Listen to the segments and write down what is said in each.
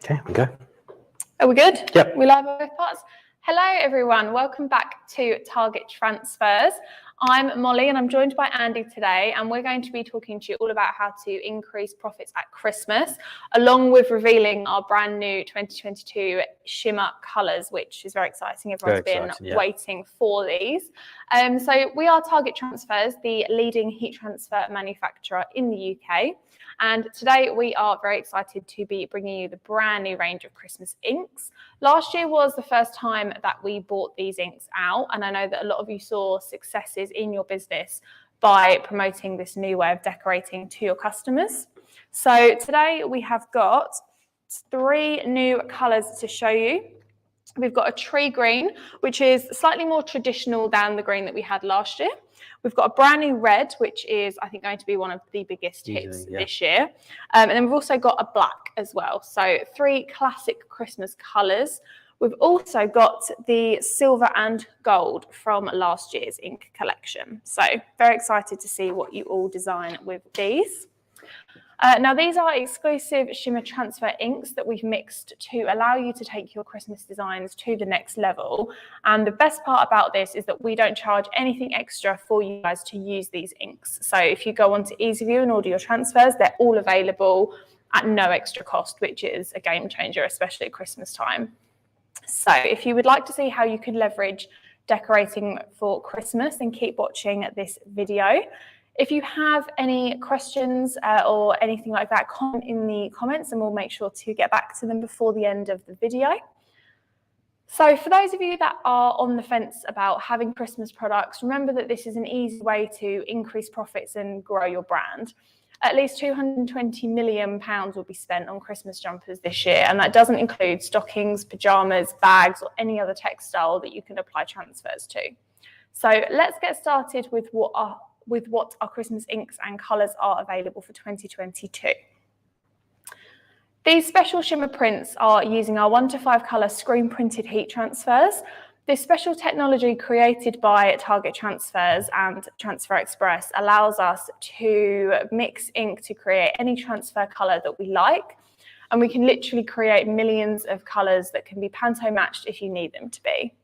Okay, we go. Are we good? Yep. We live on both parts? Hello, everyone. Welcome back to Target Transfers. I'm Molly and I'm joined by Andy today, and we're going to be talking to you all about how to increase profits at Christmas, along with revealing our brand new 2022 Shimmer colours, which is very exciting. Everyone's been waiting for these. So we are Target Transfers, the leading heat transfer manufacturer in the UK. And today we are very excited to be bringing you the brand new range of Christmas inks. Last year was the first time that we brought these inks out, and I know that a lot of you saw successes in your business by promoting this new way of decorating to your customers. So today we have got 3 new colours to show you. We've got a tree green, which is slightly more traditional than the green that we had last year. We've got a brand new red, which is, I think, going to be one of the biggest hits this year. And then we've also got a black as well. So 3 classic Christmas colours. We've also got the silver and gold from last year's ink collection. So very excited to see what you all design with these. Now, these are exclusive Shimmer transfer inks that we've mixed to allow you to take your Christmas designs to the next level. And the best part about this is that we don't charge anything extra for you guys to use these inks. So if you go onto EasyView and order your transfers, they're all available at no extra cost, which is a game changer, especially at Christmas time. So if you would like to see how you can leverage decorating for Christmas, then keep watching this video. If you have any questions or anything like that, comment in the comments and we'll make sure to get back to them before the end of the video. So for those of you that are on the fence about having Christmas products, remember that this is an easy way to increase profits and grow your brand. At least £220 million will be spent on Christmas jumpers this year, and that doesn't include stockings, pyjamas, bags, or any other textile that you can apply transfers to. So let's get started with what our Christmas inks and colours are available for 2022. These special shimmer prints are using our 1 to 5 colour screen printed heat transfers. This special technology created by Target Transfers and Transfer Express allows us to mix ink to create any transfer colour that we like, and we can literally create millions of colours that can be Pantone matched if you need them to be.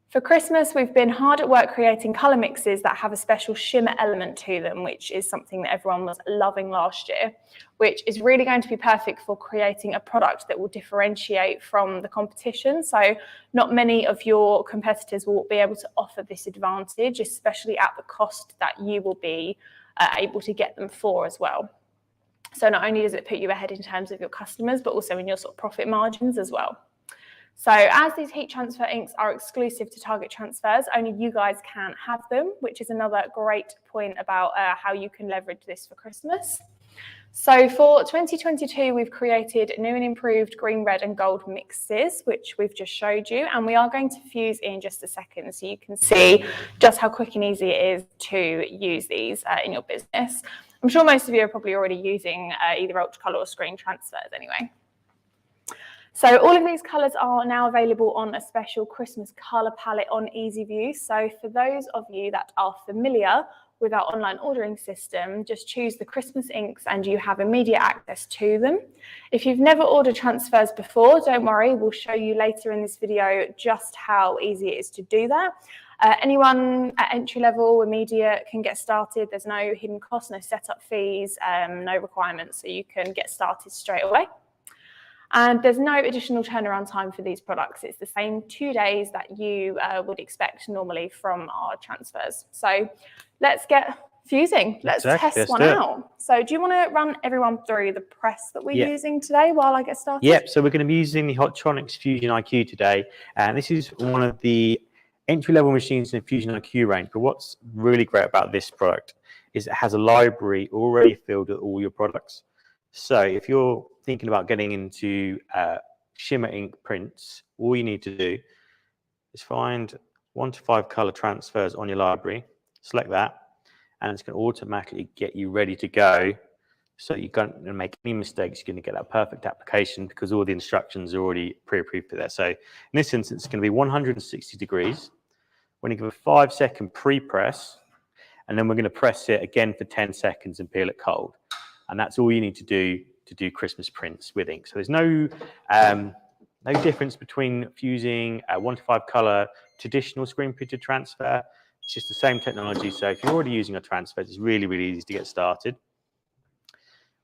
For Christmas, we've been hard at work creating colour mixes that have a special shimmer element to them, which is something that everyone was loving last year, which is really going to be perfect for creating a product that will differentiate from the competition. So not many of your competitors will be able to offer this advantage, especially at the cost that you will be able to get them for as well. So not only does it put you ahead in terms of your customers, but also in your sort of profit margins as well. So as these heat transfer inks are exclusive to Target Transfers, only you guys can have them, which is another great point about how you can leverage this for Christmas. So for 2022, we've created new and improved green, red and gold mixes, which we've just showed you, and we are going to fuse in just a second so you can see just how quick and easy it is to use these in your business. I'm sure most of you are probably already using either ultra colour or screen transfers anyway. So all of these colours are now available on a special Christmas colour palette on EasyView. So for those of you that are familiar with our online ordering system, just choose the Christmas inks and you have immediate access to them. If you've never ordered transfers before, don't worry, we'll show you later in this video just how easy it is to do that. Anyone at entry level, immediate, can get started. There's no hidden costs, no setup fees, no requirements, so you can get started straight away. And there's no additional turnaround time for these products. It's the same 2 days that you would expect normally from our transfers. So let's get fusing. Let's test one out. So do you want to run everyone through the press that we're using today while I get started? Yep, so we're going to be using the Hotronix Fusion Iq today. And this is one of the entry-level machines in the Fusion Iq range. But what's really great about this product is it has a library already filled with all your products. So if you're thinking about getting into shimmer ink prints, all you need to do is find 1 to 5 color transfers on your library, select that, and it's going to automatically get you ready to go. So you're going to make any mistakes, you're going to get that perfect application because all the instructions are already pre-approved for there. So in this instance, it's going to be 160 degrees. We're going to give a 5-second pre-press, and then we're going to press it again for 10 seconds and peel it cold. And that's all you need to do to do Christmas prints with ink. So there's no difference between fusing a 1 to 5 color traditional screen printed transfer. It's just the same technology. So if you're already using a transfer, it's really, really easy to get started.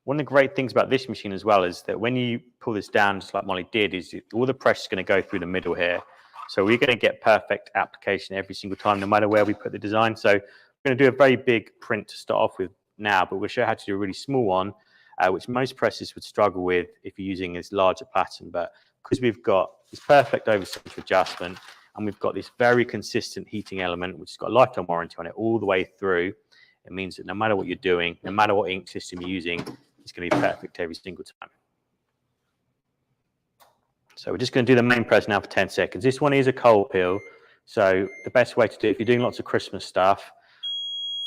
One of the great things about this machine as well is that when you pull this down, just like Molly did, is all the pressure is going to go through the middle here. So we're going to get perfect application every single time, no matter where we put the design. So we're going to do a very big print to start off with now, but we'll show you how to do a really small one, which most presses would struggle with if you're using this larger pattern. But because we've got this perfect over-center adjustment, and we've got this very consistent heating element, which has got a lifetime warranty on it all the way through, it means that no matter what you're doing, no matter what ink system you're using, it's going to be perfect every single time. So we're just going to do the main press now for 10 seconds. This one is a cold peel. So the best way to do it, if you're doing lots of Christmas stuff,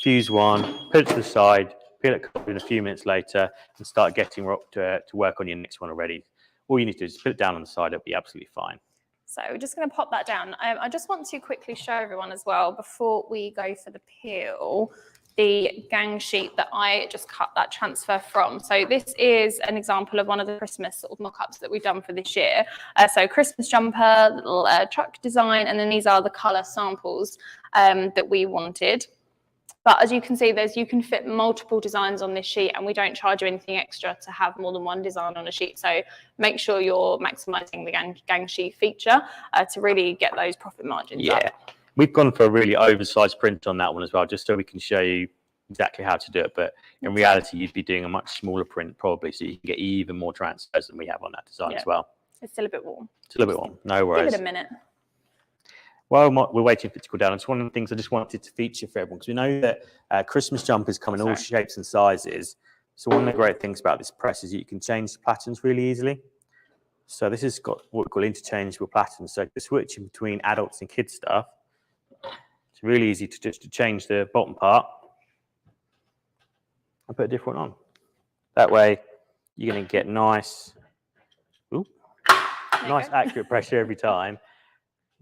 fuse one, put it to the side, peel it cold in a few minutes later, and start getting to work on your next one already. All you need to do is put it down on the side, it'll be absolutely fine. So we're just going to pop that down. I just want to quickly show everyone as well, before we go for the peel, the gang sheet that I just cut that transfer from. So this is an example of one of the Christmas sort of mock-ups that we've done for this year. So Christmas jumper, little truck design, and then these are the colour samples that we wanted. But as you can see, you can fit multiple designs on this sheet, and we don't charge you anything extra to have more than one design on a sheet. So make sure you're maximising the gang sheet feature to really get those profit margins up. We've gone for a really oversized print on that one as well, just so we can show you exactly how to do it. But in reality, you'd be doing a much smaller print probably, so you can get even more transfers than we have on that design as well. It's still a bit warm. Still a bit warm, no worries. Give it a minute. While we're waiting for it to cool down, it's one of the things I just wanted to feature for everyone, because we know that Christmas jumpers come in all shapes and sizes. So one of the great things about this press is that you can change the patterns really easily. So this has got what we call interchangeable patterns. So to switch in between adults and kids stuff, it's really easy to just change the bottom part and put a different one on. That way you're going to get nice accurate pressure every time.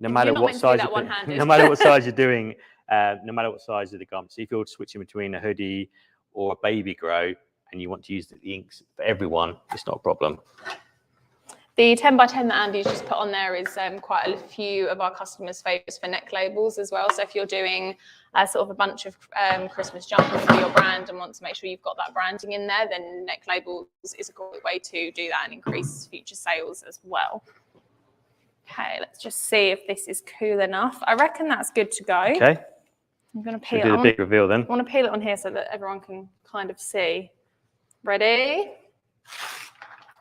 No matter what size you're doing, no matter what size of the garment. So if you're switching between a hoodie or a baby grow and you want to use the inks for everyone, it's not a problem. The 10 by 10 that Andy's just put on there is quite a few of our customers' favourites for neck labels as well. So if you're doing sort of a bunch of Christmas jumpers for your brand and want to make sure you've got that branding in there, then neck labels is a great way to do that and increase future sales as well. Okay, let's just see if this is cool enough. I reckon that's good to go. Okay. I'm going to peel it. Do the big reveal then. I want to peel it on here so that everyone can kind of see. Ready?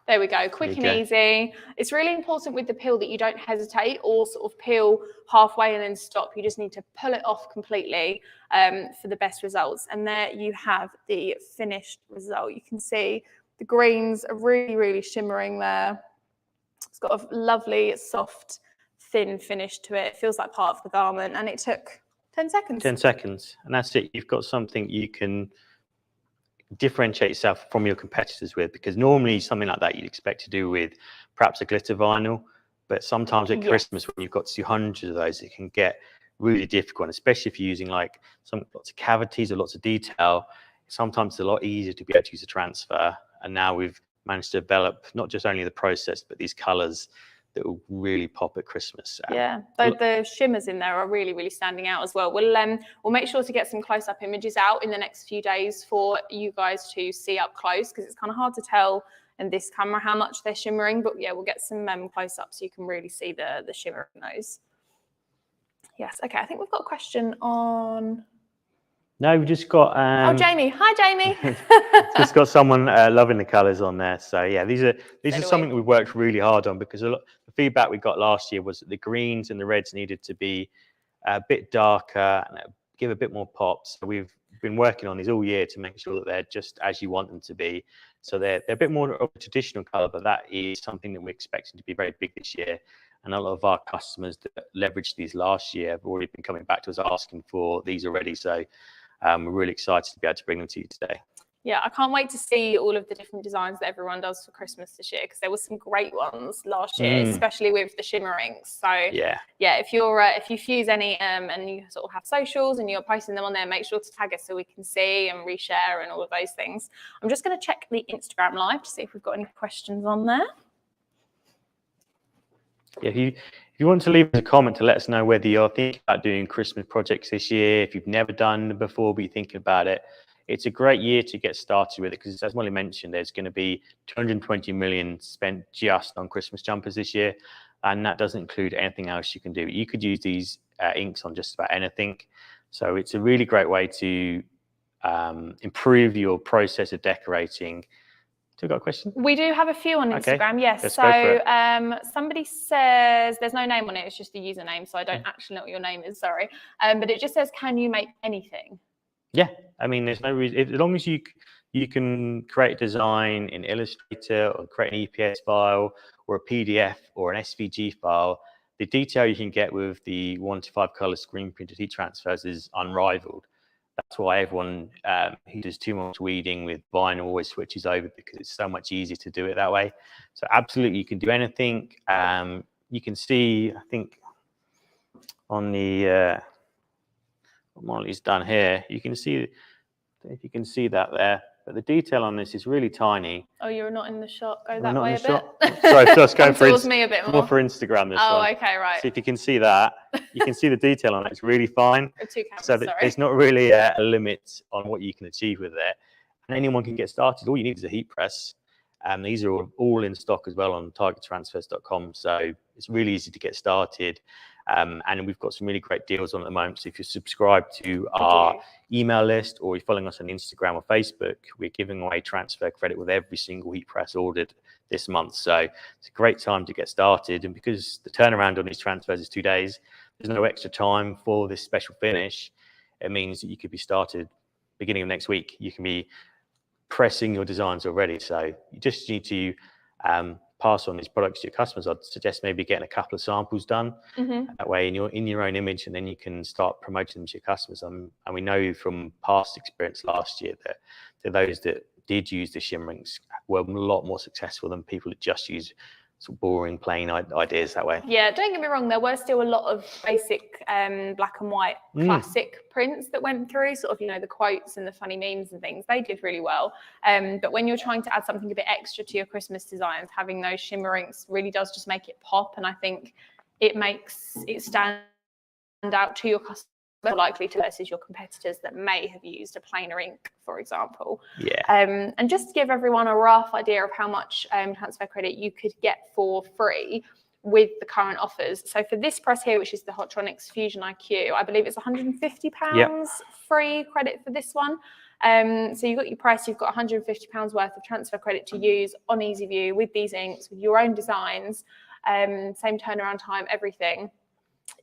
There we go, quick and easy. It's really important with the peel that you don't hesitate or sort of peel halfway and then stop. You just need to pull it off completely for the best results. And there you have the finished result. You can see the greens are really, really shimmering there. It's got a lovely, soft, thin finish to it. It feels like part of the garment, and it took 10 seconds. 10 seconds, and that's it. You've got something you can differentiate yourself from your competitors with, because normally something like that you'd expect to do with perhaps a glitter vinyl, but sometimes at Christmas when you've got to do hundreds of those, it can get really difficult, and especially if you're using like lots of cavities or lots of detail. Sometimes it's a lot easier to be able to use a transfer, and now we've managed to develop not just only the process but these colors that will really pop at Christmas. The shimmers in there are really, really standing out as well. We'll make sure to get some close-up images out in the next few days for you guys to see up close, because it's kind of hard to tell in this camera how much they're shimmering, but yeah, we'll get some close-ups so you can really see the shimmer in those. Yes, okay, I think we've got a question on... No, we've just got... oh, Jamie. Hi, Jamie. Just got someone loving the colours on there. So, yeah, these are something that we've worked really hard on, because the feedback we got last year was that the greens and the reds needed to be a bit darker and give a bit more pop. So we've been working on these all year to make sure that they're just as you want them to be. So they're a bit more of a traditional colour, but that is something that we're expecting to be very big this year. And a lot of our customers that leveraged these last year have already been coming back to us asking for these already. So we're really excited to be able to bring them to you today. Yeah, I can't wait to see all of the different designs that everyone does for Christmas this year, because there was some great ones last year, especially with the Shimmer inks. So yeah, if you fuse any and you sort of have socials and you're posting them on there, make sure to tag us so we can see and reshare and all of those things. I'm just going to check the Instagram live to see if we've got any questions on there. Yeah, if you want to leave us a comment to let us know whether you're thinking about doing Christmas projects this year, if you've never done them before but you're thinking about it, it's a great year to get started with it, because as Molly mentioned, there's going to be 220 million spent just on Christmas jumpers this year, and that doesn't include anything else you can do. You could use these inks on just about anything, so it's a really great way to improve your process of decorating. So, got a question? We do have a few on Instagram, yes. Let's go for it. Somebody says, there's no name on it, it's just a username, so I don't actually know what your name is, sorry. But it just says, can you make anything? Yeah, I mean, there's no reason, as long as you can create a design in Illustrator or create an EPS file or a PDF or an SVG file, the detail you can get with the 1 to 5 color screen printed heat transfers is unrivaled. That's why everyone who does too much weeding with vinyl always switches over, because it's so much easier to do it that way. So absolutely, you can do anything. You can see, I think, on the what Molly's done here, you can see, if you can see that there, but the detail on this is really tiny. Oh, you're not in the shot. Go that way a bit. Sorry, just go for towards me a bit more for Instagram. This one. Oh, okay, right. So if you can see that, you can see the detail on it. It's really fine. Two cameras, so there's not really a limit on what you can achieve with it, and anyone can get started. All you need is a heat press. These are all in stock as well on targettransfers.com. So it's really easy to get started. And we've got some really great deals on at the moment. So if you're subscribed to our email list, or you're following us on Instagram or Facebook, we're giving away transfer credit with every single heat press ordered this month. So it's a great time to get started. And because the turnaround on these transfers is 2 days, there's no extra time for this special finish. It means that you could be started beginning of next week. You can be pressing your designs already. So you just need to pass on these products to your customers. I'd suggest maybe getting a couple of samples done that way in your own image, and then you can start promoting them to your customers. And we know from past experience last year that those that did use the Shimmer inks were a lot more successful than people that just use sort of boring, plain ideas that way. Yeah, don't get me wrong, there were still a lot of basic black and white classic prints that went through, sort of, you know, the quotes and the funny memes and things. They did really well. But when you're trying to add something a bit extra to your Christmas designs, having those Shimmer inks really does just make it pop. And I think it makes it stand out to your customers, more likely to versus your competitors that may have used a plainer ink, for example. Yeah. And just to give everyone a rough idea of how much transfer credit you could get for free with the current offers. So for this press here, which is the Hotronix Fusion Iq, I believe it's £150 free credit for this one. So you've got your price, you've got £150 worth of transfer credit to use on EasyView with these inks, with your own designs, same turnaround time, everything,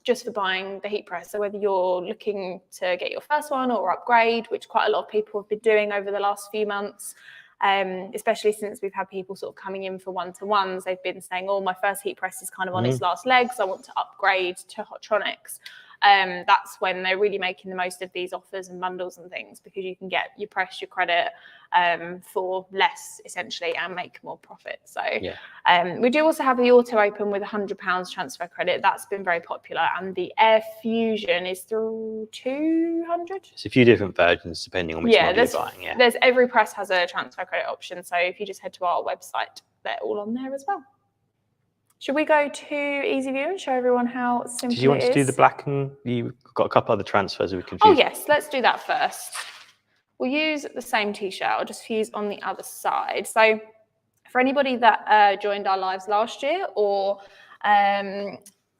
just for buying the heat press. So whether you're looking to get your first one or upgrade, which quite a lot of people have been doing over the last few months, especially since we've had people sort of coming in for one-to-ones, they've been saying, oh, my first heat press is kind of on its last legs, I want to upgrade to Hotronix. That's when they're really making the most of these offers and bundles and things, because you can get your press, your credit for less essentially and make more profit. So we do also have the auto open with £100 transfer credit. That's been very popular, and the Air Fusion is through 200. It's a few different versions depending on which model you're buying. There's every press has a transfer credit option. So if you just head to our website, they're all on there as well. Should we go to EasyView and show everyone how simple it is? Do you want to do the black, and you've got a couple other transfers we can choose? Oh yes, let's do that first. We'll use the same t-shirt, I'll just fuse on the other side. So for anybody that joined our lives last year or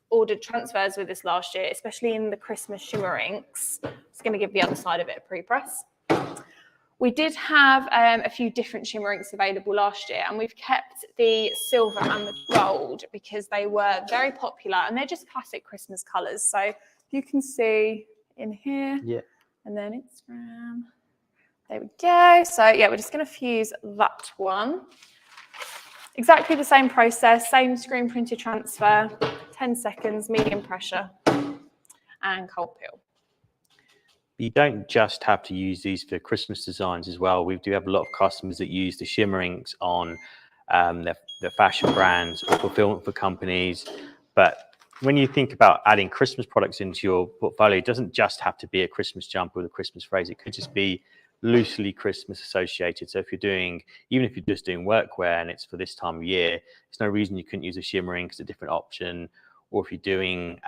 ordered transfers with us last year, especially in the Christmas Shimmer inks, I'm just going to give the other side of it a pre-press. We did have a few different Shimmer inks available last year, and we've kept the silver and the gold because they were very popular, and they're just classic Christmas colours. So you can see in here, and then Instagram. There we go. So yeah, we're just going to fuse that one. Exactly the same process, same screen printed transfer, 10 seconds, medium pressure, and cold peel. But you don't just have to use these for Christmas designs as well. We do have a lot of customers that use the Shimmer inks on their fashion brands or fulfillment for companies. But when you think about adding Christmas products into your portfolio, it doesn't just have to be a Christmas jumper with a Christmas phrase. It could just be loosely Christmas associated. So if you're doing, even if you're just doing workwear and it's for this time of year, there's no reason you couldn't use a Shimmer ink as a different option. Or if you're doing,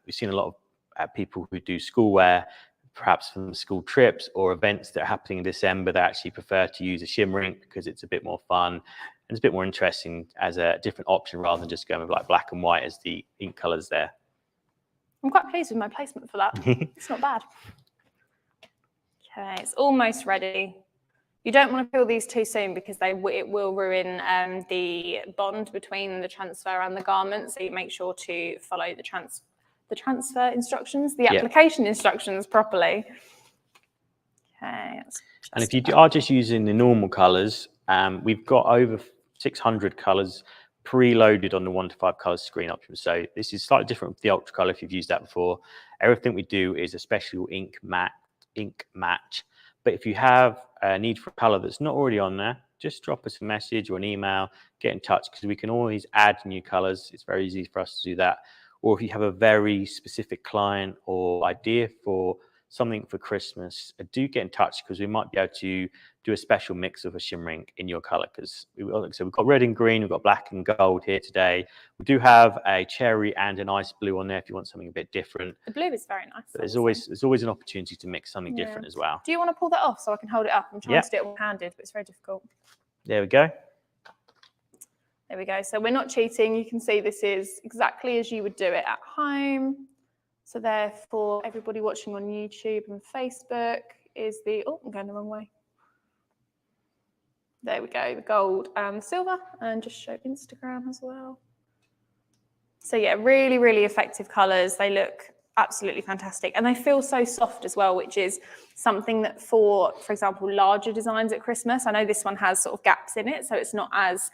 we've seen a lot of people who do schoolwear, perhaps from school trips or events that are happening in December, they actually prefer to use a Shimmer ink because it's a bit more fun and it's a bit more interesting as a different option rather than just going with like black and white as the ink colors there. I'm quite pleased with my placement for that. It's not bad. Okay, it's almost ready. You don't want to fill these too soon because it will ruin the bond between the transfer and the garment. So you make sure to follow the transfer instructions, the application instructions properly. Okay. And if you are just using the normal colors, we've got over 600 colors preloaded on the 1 to 5 colors screen option. So this is slightly different from the ultra color if you've used that before. Everything we do is a special ink match. But if you have a need for a color that's not already on there, just drop us a message or an email, get in touch, because we can always add new colors. It's very easy for us to do that. Or if you have a very specific client or idea for something for Christmas, do get in touch, because we might be able to do a special mix of a Shimmer ink in your color. Because like I said, we've got red and green, we've got black and gold here today. We do have a cherry and an ice blue on there if you want something a bit different. The blue is very nice. But there's always an opportunity to mix something different as well. Do you want to pull that off so I can hold it up? I'm trying to do it one-handed, but it's very difficult. There we go. There we go. So we're not cheating. You can see this is exactly as you would do it at home. So therefore, everybody watching on YouTube and Facebook is the, oh, I'm going the wrong way. There we go, the gold and silver, and just show Instagram as well. So yeah, really, really effective colors. They look absolutely fantastic, and they feel so soft as well, which is something that for example, larger designs at Christmas, I know this one has sort of gaps in it, so it's not as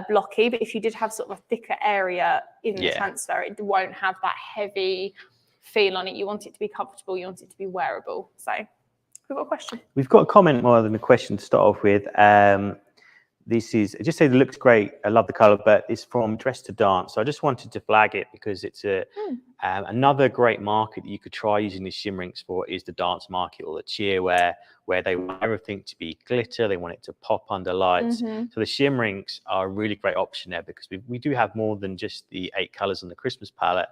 blocky, but if you did have sort of a thicker area in the transfer, it won't have that heavy feel on it. You want it to be comfortable, you want it to be wearable. So we've got a question. We've got a comment more than a question to start off with. This is, just say it looks great. I love the color, but it's from Dress to Dance. So I just wanted to flag it because it's another great market that you could try using these Shimmer inks for is the dance market or the cheer wear, where they want everything to be glitter. They want it to pop under lights. So the Shimmer inks are a really great option there because we do have more than just the 8 colors on the Christmas palette.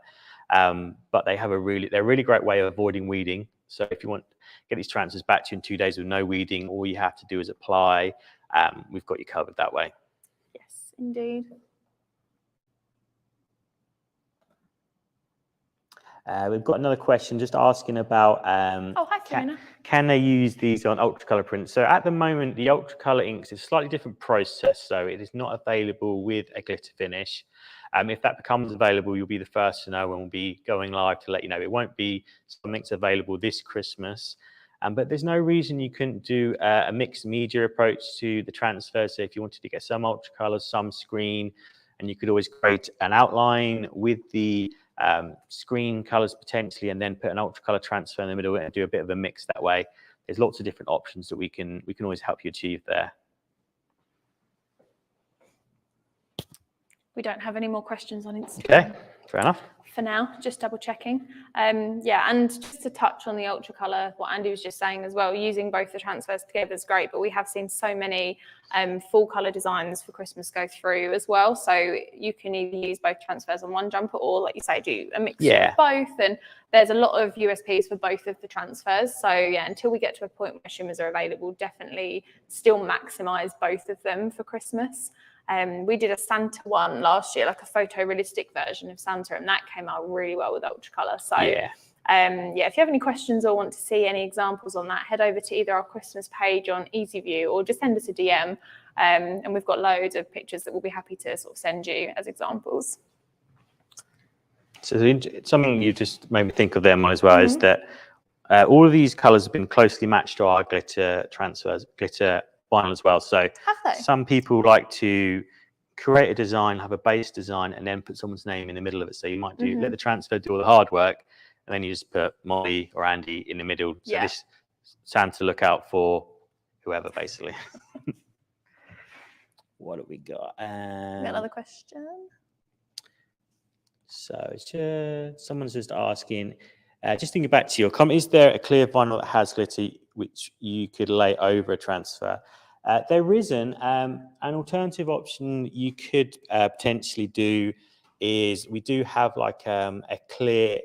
But they have they're a really great way of avoiding weeding. So if you want to get these transfers back to you in 2 days with no weeding, all you have to do is apply. We've got you covered that way. Yes, indeed. We've got another question just asking about can they use these on ultracolor prints? So at the moment, the ultracolor inks is a slightly different process. So it is not available with a glitter finish. If that becomes available, you'll be the first to know, and we'll be going live to let you know. It won't be something that's available this Christmas. But there's no reason you couldn't do a mixed media approach to the transfer. So if you wanted to get some ultracolor, some screen, and you could always create an outline with the screen colors potentially, and then put an ultracolor transfer in the middle and do a bit of a mix that way. There's lots of different options that we can always help you achieve there. We don't have any more questions on Instagram. Okay, fair enough. For now, just double checking. Yeah, and just to touch on the ultracolor, what Andy was just saying as well, using both the transfers together is great, but we have seen so many full color designs for Christmas go through as well. So you can either use both transfers on one jumper or, like you say, do a mix of both. And there's a lot of USPs for both of the transfers. So yeah, until we get to a point where shimmers are available, definitely still maximize both of them for Christmas. We did a Santa one last year, like a photorealistic version of Santa, and that came out really well with ultracolor. So yeah, if you have any questions or want to see any examples on that, head over to either our Christmas page on EasyView or just send us a DM, and we've got loads of pictures that we'll be happy to sort of send you as examples. So something you just made me think of them as well is that all of these colors have been closely matched to our glitter transfers, glitter vinyl as well. So some people like to create a design, have a base design, and then put someone's name in the middle of it. So you might let the transfer do all the hard work, and then you just put Molly or Andy in the middle. So Yeah. this stands to look out for whoever, basically. What have we got? We got another question. So someone's just asking, just thinking back to your comment, is there a clear vinyl that has glitter which you could lay over a transfer? There isn't. An alternative option you could potentially do is we do have like a clear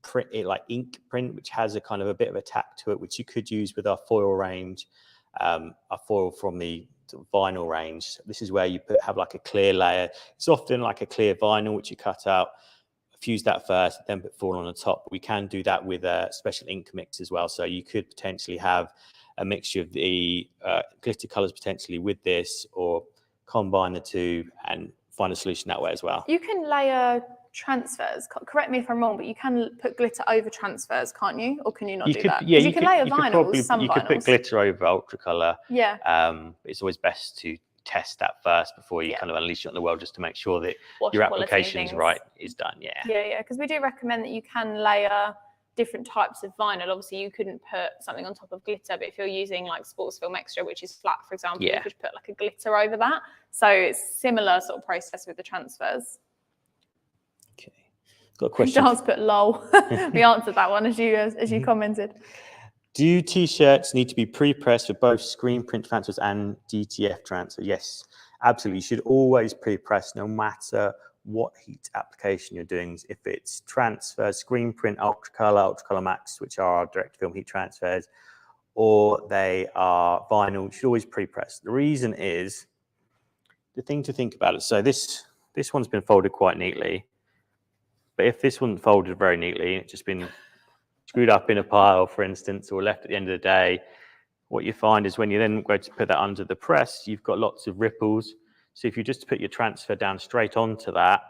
print, like ink print, which has a kind of a bit of a tack to it, which you could use with our foil range, our foil from the vinyl range. This is where you have like a clear layer. It's often like a clear vinyl which you cut out, fuse that first, then put foil on the top. We can do that with a special ink mix as well. So you could potentially have a mixture of the glitter colors potentially with this, or combine the two and find a solution that way as well. You can layer transfers. Correct me if I'm wrong, but you can put glitter over transfers, can't you? Or can you not do that? Yeah, you can layer vinyls. Some you vinyls. could put glitter over ultra color. Yeah. It's always best to test that first before you kind of unleash it on the world, just to make sure that Wash your application's right is done. Yeah, because we do recommend that you can layer different types of vinyl. Obviously, you couldn't put something on top of glitter, but if you're using like sports film extra, which is flat, for example, you could put like a glitter over that. So it's similar sort of process with the transfers. Okay, got a question. Charles put lol. We answered that one as you commented. Do t-shirts need to be pre-pressed for both screen print transfers and DTF transfer? Yes, absolutely. You should always pre-press, no matter what heat application you're doing. If it's transfer, screen print, ultracolor max, which are our direct film heat transfers, or they are vinyl, you should always pre-press. The reason is, the thing to think about it, so this one's been folded quite neatly, but if this wasn't folded very neatly, it's just been screwed up in a pile, for instance, or left at the end of the day, what you find is when you then go to put that under the press, you've got lots of ripples. So if you just put your transfer down straight onto that,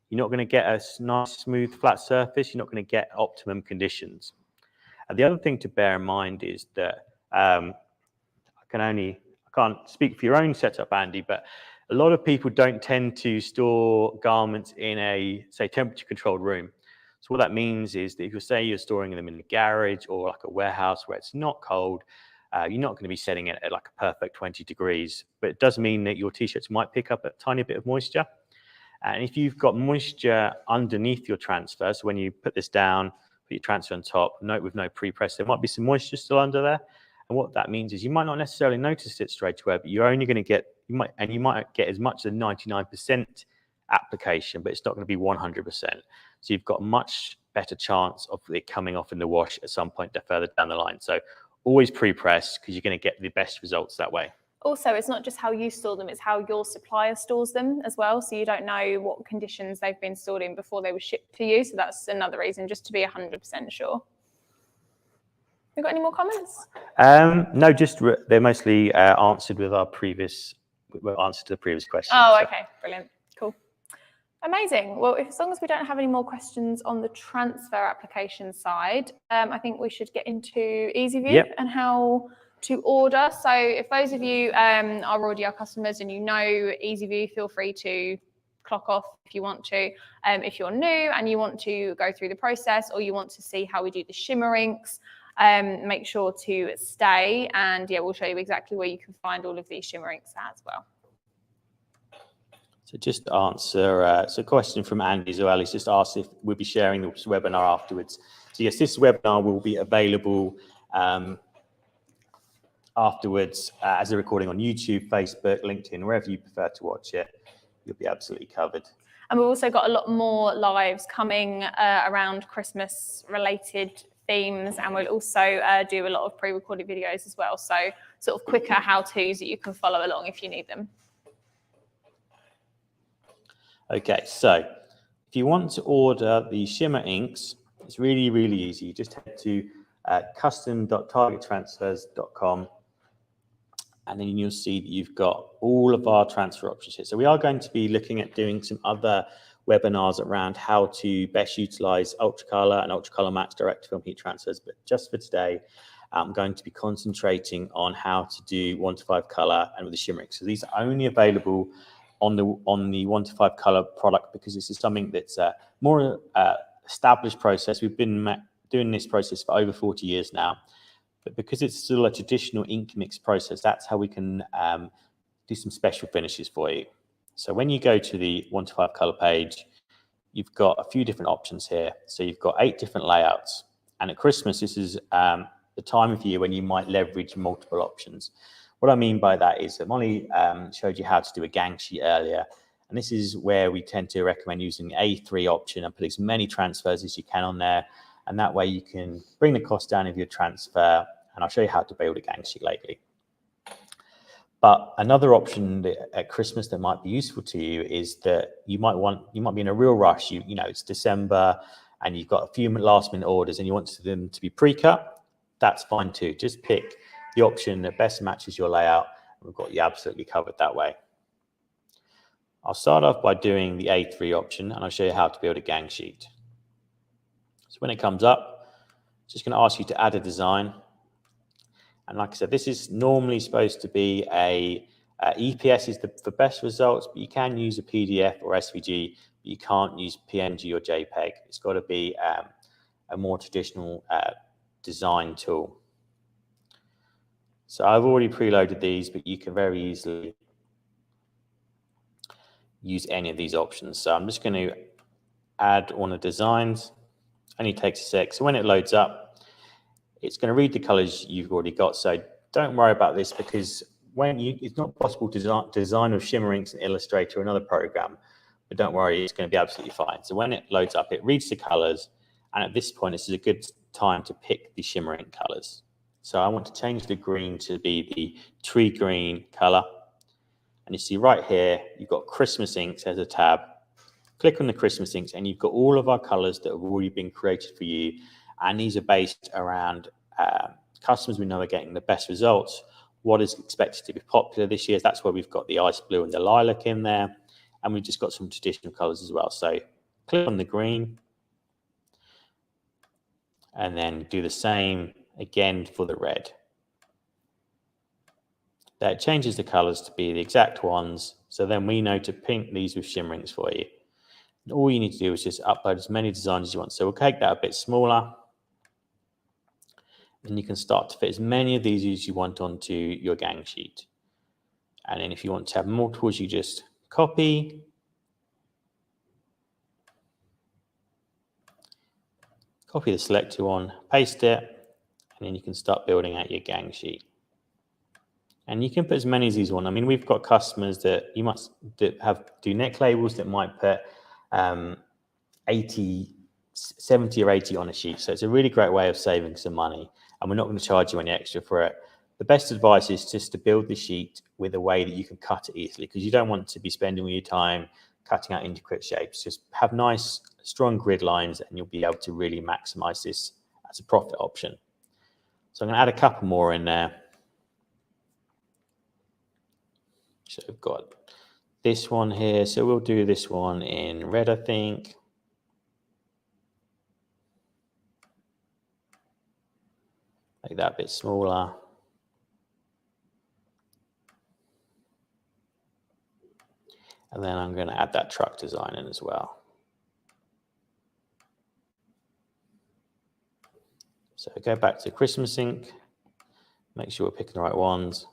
you're not going to get a nice, smooth, flat surface. You're not going to get optimum conditions. And the other thing to bear in mind is that I can't speak for your own setup, Andy, but a lot of people don't tend to store garments in a, say, temperature-controlled room. So what that means is that if you're storing them in the garage or like a warehouse where it's not cold, you're not going to be setting it at like a perfect 20 degrees. But it does mean that your t-shirts might pick up a tiny bit of moisture. And if you've got moisture underneath your transfer, so when you put this down, put your transfer on top, note with no pre-press, there might be some moisture still under there. And what that means is you might not necessarily notice it straight away, but you're only going to get, you might get as much as 99% application, but it's not going to be 100%. So you've got a much better chance of it coming off in the wash at some point further down the line. So always pre-press, because you're going to get the best results that way. Also, it's not just how you store them, it's how your supplier stores them as well. So you don't know what conditions they've been stored in before they were shipped to you. So that's another reason, just to be 100% sure. You got any more comments? No, just they're mostly answered with our previous answer to the previous question. Oh, okay, brilliant, cool. Amazing. Well, as long as we don't have any more questions on the transfer application side, I think we should get into EasyView and how to order. So if those of you are already our customers and you know EasyView, feel free to clock off if you want to. If you're new and you want to go through the process, or you want to see how we do the Shimmer inks, make sure to stay, and we'll show you exactly where you can find all of these Shimmer inks as well. So just to answer, so a question from Andy as well. He's just asked if we'll be sharing this webinar afterwards. So yes, this webinar will be available afterwards as a recording on YouTube, Facebook, LinkedIn, wherever you prefer to watch it. You'll be absolutely covered. And we've also got a lot more lives coming around Christmas related themes, and we'll also do a lot of pre-recorded videos as well. So sort of quicker how-tos that you can follow along if you need them. Okay, so if you want to order the Shimmer inks, it's really, really easy. You just head to custom.targettransfers.com, and then you'll see that you've got all of our transfer options here. So we are going to be looking at doing some other webinars around how to best utilize Ultracolor and Ultracolor Max direct film heat transfers. But just for today, I'm going to be concentrating on how to do 1 to 5 color and with the Shimmer inks. So these are only available on the 1 to 5 color product, because this is something that's more established process. We've been doing this process for over 40 years now. But because it's still a traditional ink mix process, that's how we can do some special finishes for you. So when you go to the 1 to 5 color page, you've got a few different options here. So you've got 8 different layouts. And at Christmas, this is the time of year when you might leverage multiple options. What I mean by that is that Molly showed you how to do a gang sheet earlier. And this is where we tend to recommend using the A3 option and put as many transfers as you can on there. And that way you can bring the cost down of your transfer. And I'll show you how to build a gang sheet later. But another option at Christmas that might be useful to you is that you might be in a real rush. You know, it's December and you've got a few last minute orders and you want them to be pre-cut. That's fine too. Just pick the option that best matches your layout. We've got you absolutely covered that way. I'll start off by doing the A3 option and I'll show you how to build a gang sheet. So when it comes up, it's just going to ask you to add a design. And like I said, this is normally supposed to be EPS is for best results, but you can use a PDF or SVG, but you can't use PNG or JPEG. It's got to be a more traditional design tool. So I've already preloaded these, but you can very easily use any of these options. So I'm just going to add one of the designs. Only takes a sec. So when it loads up, it's going to read the colors you've already got. So don't worry about this because it's not possible to design with Shimmer inks and Illustrator or another program, but don't worry, it's going to be absolutely fine. So when it loads up, it reads the colors. And at this point, this is a good time to pick the Shimmer ink colors. So I want to change the green to be the tree green color. And you see right here, you've got Christmas inks as a tab. Click on the Christmas inks and you've got all of our colors that have already been created for you. And these are based around customers we know are getting the best results. What is expected to be popular this year? That's where we've got the ice blue and the lilac in there. And we've just got some traditional colors as well. So click on the green. And then do the same again for the red. That changes the colors to be the exact ones. So then we know to paint these with Shimmer inks for you. And all you need to do is just upload as many designs as you want. So we'll make that a bit smaller. And you can start to fit as many of these as you want onto your gang sheet. And then if you want to have multiples, you just copy. Copy the selected one, paste it, and then you can start building out your gang sheet. And you can put as many as these want. I mean, we've got customers that do neck labels that might put 70 or 80 on a sheet. So it's a really great way of saving some money. And we're not going to charge you any extra for it. The best advice is just to build the sheet with a way that you can cut it easily, because you don't want to be spending all your time cutting out intricate shapes. Just have nice, strong grid lines and you'll be able to really maximize this as a profit option. So I'm going to add a couple more in there. So we've got this one here. So we'll do this one in red, I think. Make that a bit smaller. And then I'm going to add that truck design in as well. So go back to Christmas ink. Make sure we're picking the right ones.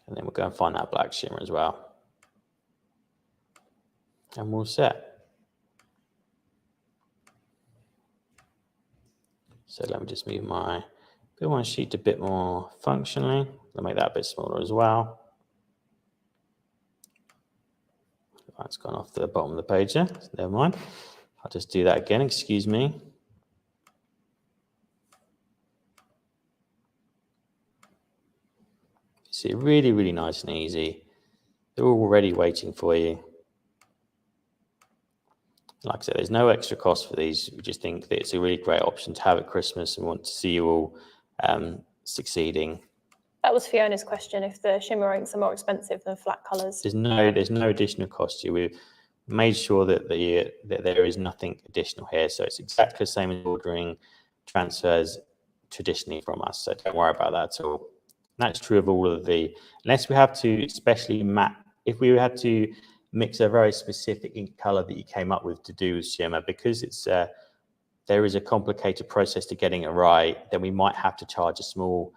And then we'll go and find that black shimmer as well. And we're set. So let me just move my sheet a bit more functionally. I'll make that a bit smaller as well. That's gone off the bottom of the page there. So never mind. I'll just do that again. Excuse me. You see, really, really nice and easy. They're all already waiting for you. Like I said, there's no extra cost for these. We just think that it's a really great option to have at Christmas and want to see you all succeeding. That was Fiona's question, if the Shimmer inks are more expensive than flat colours. There's no additional cost to you. We've made sure that there is nothing additional here. So it's exactly the same as ordering transfers traditionally from us. So don't worry about that at all. That's true of all of the, unless we have to especially map, if we had to mix a very specific ink color that you came up with to do with Shimmer, because it's there is a complicated process to getting it right, then we might have to charge a small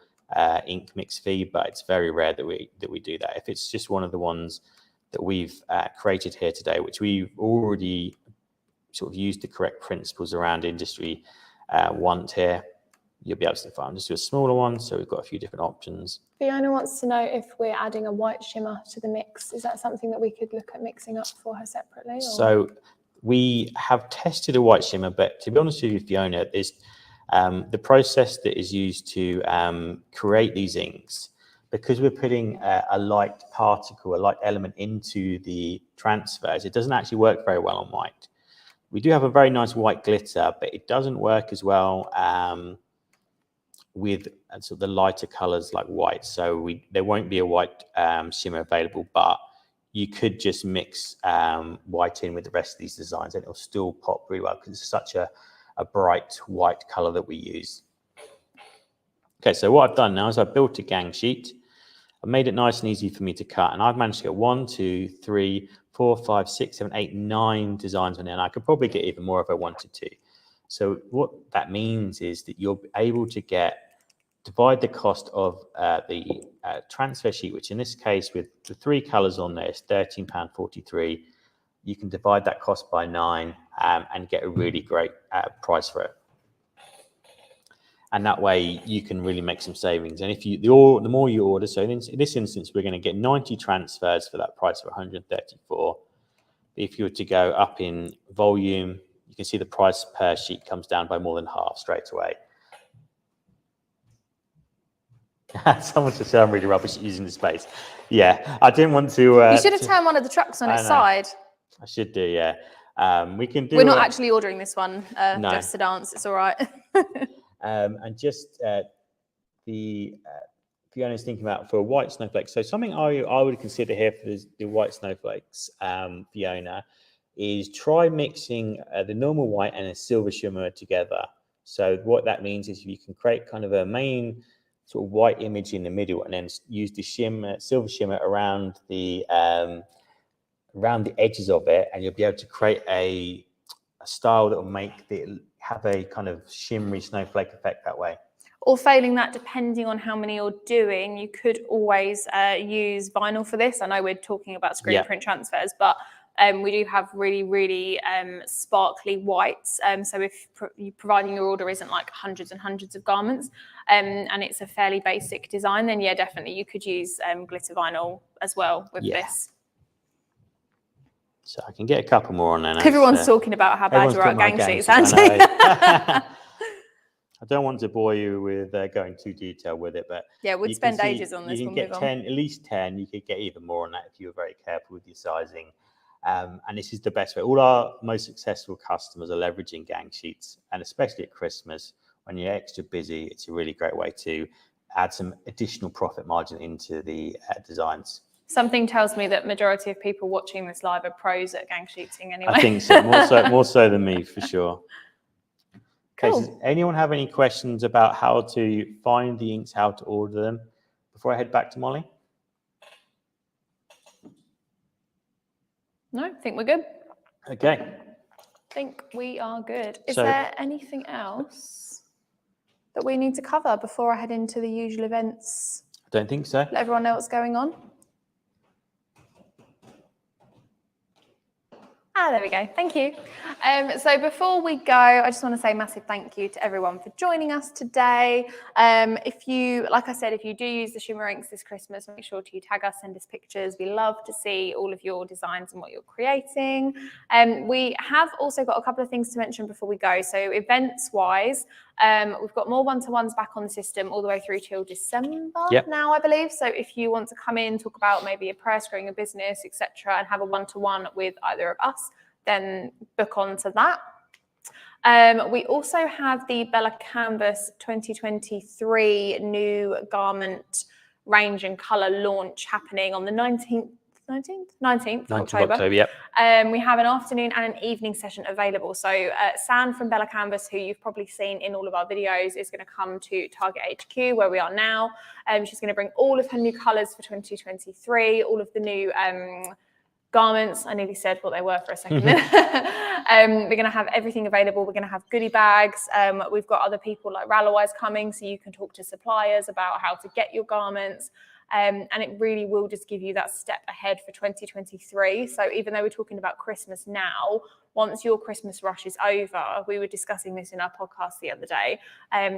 ink mix fee, but it's very rare that we do that. If it's just one of the ones that we've created here today, which we've already sort of used the correct principles around industry want here, you'll be absolutely fine. Just do a smaller one, so we've got a few different options. Fiona wants to know if we're adding a white shimmer to the mix. Is that something that we could look at mixing up for her separately? Or? So we have tested a white shimmer, but to be honest with you, Fiona, is the process that is used to create these inks, because we're putting a light particle, a light element into the transfers, it doesn't actually work very well on white. We do have a very nice white glitter, but it doesn't work as well with sort of the lighter colors like white. So there won't be a white shimmer available, but you could just mix white in with the rest of these designs and it'll still pop really well because it's such a bright white color that we use. Okay, so what I've done now is I've built a gang sheet. I've made it nice and easy for me to cut, and I've managed to get 1, 2, 3, 4, 5, 6, 7, 8, 9 designs on there, and I could probably get even more if I wanted to. So what that means is that you'll be able to divide the cost of the transfer sheet, which in this case with the 3 colors on there is £13.43. You can divide that cost by 9 and get a really great price for it. And that way you can really make some savings. And if the more you order, so in this instance, we're going to get 90 transfers for that price of 134. If you were to go up in volume, you can see the price per sheet comes down by more than half straight away. Someone just said I'm really rubbish at using the space. Yeah, I didn't want to. You should have turned one of the trucks on its side. I should do, yeah. We can do. We're not actually ordering this one, no. just to dance. It's all right. And just Fiona's thinking about for a white snowflake. So something I would consider here for the white snowflakes, Fiona, is try mixing the normal white and a silver shimmer together. So what that means is you can create kind of a main sort of white image in the middle, and then use the silver shimmer around the edges of it, and you'll be able to create a style that will have a kind of shimmery snowflake effect that way. Or failing that, depending on how many you're doing, you could always use vinyl for this. I know we're talking about screen print transfers, but we do have really, really sparkly whites. So if providing your order isn't like hundreds and hundreds of garments, and it's a fairly basic design, then yeah, definitely you could use glitter vinyl as well with this. So I can get a couple more on there. Everyone's talking about how bad you are at gang sheets, Andy. I don't want to bore you with going too detailed with it, but yeah, we'd spend ages on this. You can get 10, at least 10. You could get even more on that if you were very careful with your sizing. And this is the best way. All our most successful customers are leveraging gang sheets, and especially at Christmas when you're extra busy, it's a really great way to add some additional profit margin into the designs. Something tells me that majority of people watching this live are pros at gang sheeting anyway. I think so, more so than me for sure. Okay, Cool. Does anyone have any questions about how to find the inks, how to order them, before I head back to Molly? No, I think we're good. Okay. I think we are good. Is there anything else that we need to cover before I head into the usual events? I don't think so. Let everyone know what's going on. There we go. Thank you. So before we go, I just want to say a massive thank you to everyone for joining us today. If you, like I said, if you do use the Shimmer inks this Christmas, make sure to tag us, send us pictures. We love to see all of your designs and what you're creating. We have also got a couple of things to mention before we go. So events-wise, we've got more one-to-ones back on the system all the way through till December now, I believe. So if you want to come in, talk about maybe a press, growing a business, etc., and have a one-to-one with either of us, then book on to that. We also have the Bella Canvas 2023 new garment range and colour launch happening on the 19th 19th of 9th October. of October, yep. We have an afternoon and an evening session available. So San from Bella Canvas, who you've probably seen in all of our videos, is going to come to Target HQ where we are now. She's going to bring all of her new colours for 2023, all of the new garments. I nearly said what they were for a second. We're going to have everything available. We're going to have goodie bags. We've got other people like Rallowise coming, so you can talk to suppliers about how to get your garments. And it really will just give you that step ahead for 2023. So even though we're talking about Christmas now, once your Christmas rush is over, we were discussing this in our podcast the other day,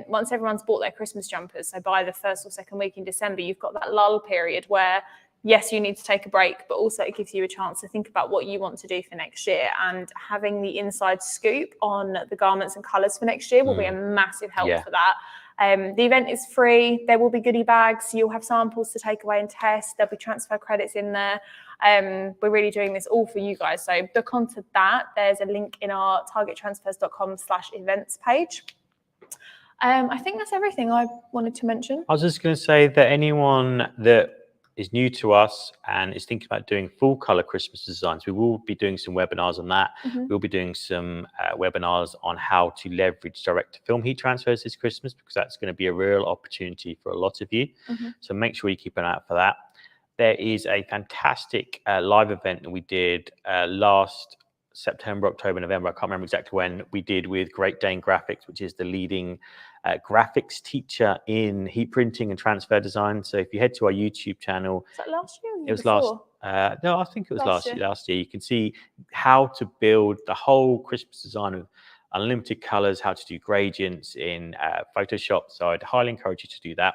once everyone's bought their Christmas jumpers, so by the first or second week in December, you've got that lull period where, yes, you need to take a break, but also it gives you a chance to think about what you want to do for next year. And having the inside scoop on the garments and colours for next year will be a massive help for that. The event is free. There will be goodie bags. You'll have samples to take away and test. There'll be transfer credits in there. We're really doing this all for you guys. So book onto that. There's a link in our targettransfers.com/events page. I think that's everything I wanted to mention. I was just going to say that anyone that is new to us and is thinking about doing full color Christmas designs, we will be doing some webinars on that. We'll be doing some webinars on how to leverage direct to film heat transfers this Christmas, because that's going to be a real opportunity for a lot of you. So make sure you keep an eye out for that. There is a fantastic live event that we did last September, October, November. I can't remember exactly when, we did with Great Dane Graphics, which is the leading graphics teacher in heat printing and transfer design. So if you head to our YouTube channel, Was that last year? Or the year it was before? no, I think it was last year. Last year, you can see how to build the whole Christmas design of unlimited colors, how to do gradients in Photoshop. So I'd highly encourage you to do that.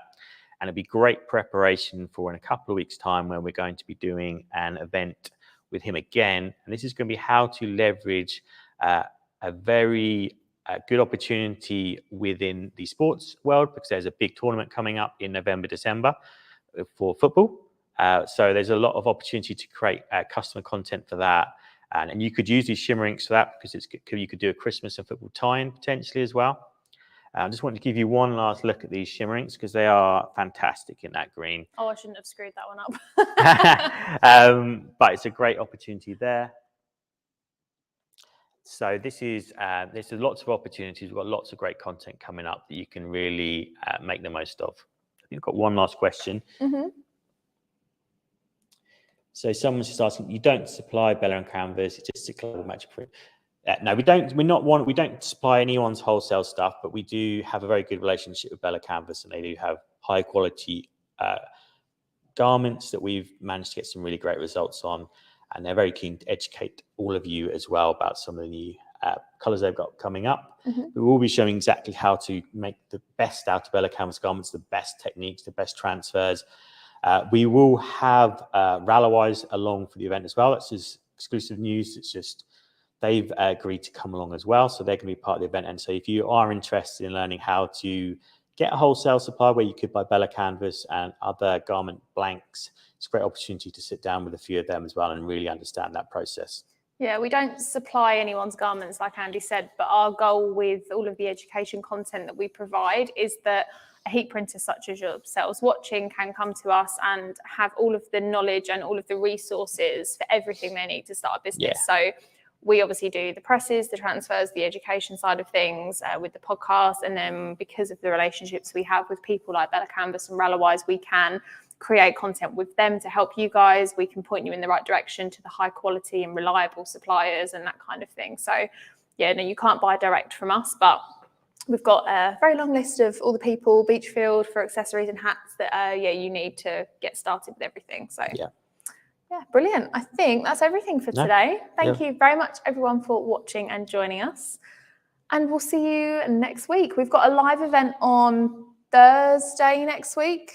And it'd be great preparation for in a couple of weeks' time when we're going to be doing an event with him again. And this is going to be how to leverage a very good opportunity within the sports world, because there's a big tournament coming up in November, December for football. So there's a lot of opportunity to create customer content for that. And you could use these Shimmer inks for that, because you could do a Christmas and football tie-in potentially as well. I just wanted to give you one last look at these Shimmer inks, because they are fantastic in that green. Oh, I shouldn't have screwed that one up. But it's a great opportunity there. So this is there's lots of opportunities. We've got lots of great content coming up that you can really make the most of. I think I've got one last question. So someone's just asking, you don't supply Bella and Canvas, it's just a global match print. No, we don't. We don't supply anyone's wholesale stuff, but we do have a very good relationship with Bella Canvas, and they do have high quality garments that we've managed to get some really great results on, and they're very keen to educate all of you as well about some of the new colors they've got coming up. We will be showing exactly how to make the best out of Bella Canvas garments, the best techniques, the best transfers. We will have Rallowise along for the event as well. That's just exclusive news. It's just they've agreed to come along as well, so they're going to be part of the event. And so if you are interested in learning how to get a wholesale supply where you could buy Bella Canvas and other garment blanks, it's a great opportunity to sit down with a few of them as well and really understand that process. Yeah, we don't supply anyone's garments, like Andy said, but our goal with all of the education content that we provide is that a heat printer such as yourselves watching can come to us and have all of the knowledge and all of the resources for everything they need to start a business. So we obviously do the presses, the transfers, the education side of things with the podcast. And then because of the relationships we have with people like Bella Canvas and Rallowise, we can create content with them to help you guys. We can point you in the right direction to the high quality and reliable suppliers and that kind of thing. So yeah, no, you can't buy direct from us, but we've got a very long list of all the people, Beachfield for accessories and hats that you need to get started with everything. So yeah, brilliant. I think that's everything for today. Thank you very much, everyone, for watching and joining us. And we'll see you next week. We've got a live event on Thursday next week.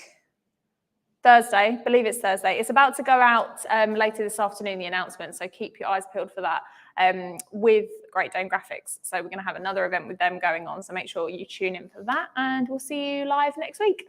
Thursday, I believe it's Thursday. It's about to go out later this afternoon, the announcement. So keep your eyes peeled for that with Great Dane Graphics. So we're going to have another event with them going on. So make sure you tune in for that. And we'll see you live next week.